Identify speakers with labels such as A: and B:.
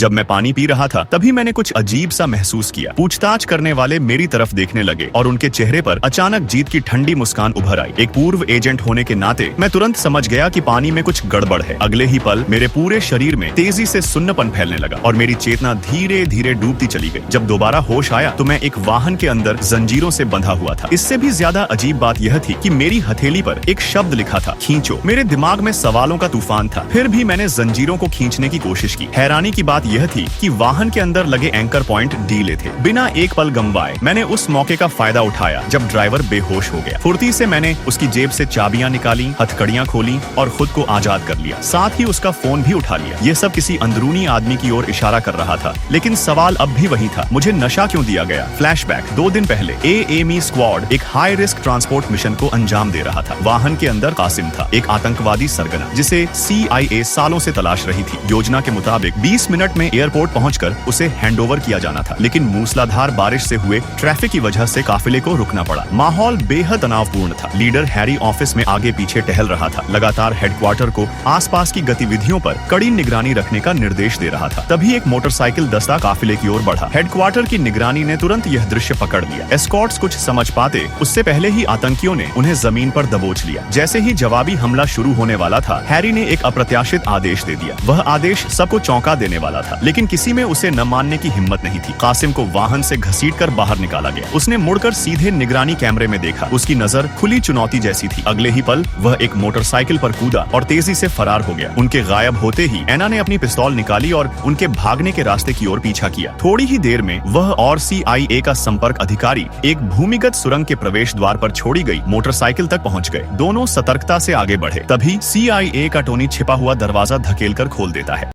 A: जब मैं पानी पी रहा था तभी मैंने कुछ अजीब सा महसूस किया। पूछताछ करने वाले मेरी तरफ देखने लगे और उनके चेहरे पर अचानक जीत की ठंडी मुस्कान उभर आई। एक पूर्व एजेंट होने के नाते मैं तुरंत समझ गया कि पानी में कुछ गड़बड़ है। अगले ही पल मेरे पूरे शरीर में तेजी से सुन्नपन फैलने लगा और मेरी चेतना धीरे धीरे डूबती चली गई। जब दोबारा होश आया तो मैं एक वाहन के अंदर जंजीरों से बंधा हुआ था। इससे भी ज्यादा अजीब बात यह थी कि मेरी हथेली पर एक शब्द लिखा था, खींचो। मेरे दिमाग में सवालों का तूफान था, फिर भी मैंने जंजीरों को खींचने की कोशिश की। हैरानी की बात यह थी कि वाहन के अंदर लगे एंकर पॉइंट ढीले थे। बिना एक पल गंवाए मैंने उस मौके का फायदा उठाया जब ड्राइवर बेहोश हो गया। फुर्ती से मैंने उसकी जेब से चाबियां निकाली, हथकड़ियां खोली और खुद को आजाद कर लिया। साथ ही उसका फोन भी उठा लिया। यह सब किसी अंदरूनी आदमी की ओर इशारा कर रहा था, लेकिन सवाल अब भी वही था, मुझे नशा क्यों दिया गया? फ्लैशबैक 2 दिन पहले AME स्क्वाड एक हाई रिस्क ट्रांसपोर्ट मिशन को अंजाम दे रहा था। वाहन के अंदर कासिम था, एक आतंकवादी सरगना जिसे CIA सालों से तलाश रही थी। योजना के मुताबिक 20 मिनट में एयरपोर्ट पहुंचकर उसे हैंडओवर किया जाना था, लेकिन मूसलाधार बारिश से हुए ट्रैफिक की वजह से काफिले को रुकना पड़ा। माहौल बेहद तनावपूर्ण था। लीडर हैरी ऑफिस में आगे पीछे टहल रहा था, लगातार हेडक्वार्टर को आसपास की गतिविधियों पर कड़ी निगरानी रखने का निर्देश दे रहा था। तभी एक मोटरसाइकिल दस्ता काफिले की ओर बढ़ा। हेडक्वार्टर की निगरानी ने तुरंत यह दृश्य पकड़ लिया। एस्कॉर्ट्स कुछ समझ पाते उससे पहले ही आतंकियों ने उन्हें जमीन पर दबोच लिया। जैसे ही जवाबी हमला शुरू होने वाला था, हैरी ने एक अप्रत्याशित आदेश दे दिया। वह आदेश सबको चौंका देने वाला था, लेकिन किसी में उसे न मानने की हिम्मत नहीं थी। कासिम को वाहन से घसीटकर बाहर निकाला गया। उसने मुड़कर सीधे निगरानी कैमरे में देखा। उसकी नजर खुली चुनौती जैसी थी। अगले ही पल वह एक मोटरसाइकिल पर कूदा और तेजी से फरार हो गया। उनके गायब होते ही एना ने अपनी पिस्तौल निकाली और उनके भागने के रास्ते की ओर पीछा किया। थोड़ी ही देर में वह और CIA का संपर्क अधिकारी एक भूमिगत सुरंग के प्रवेश द्वार पर छोड़ी गई मोटरसाइकिल तक पहुंच गए। दोनों सतर्कता से आगे बढ़े। तभी CIA का टोनी छिपा हुआ दरवाजा धकेलकर खोल देता है।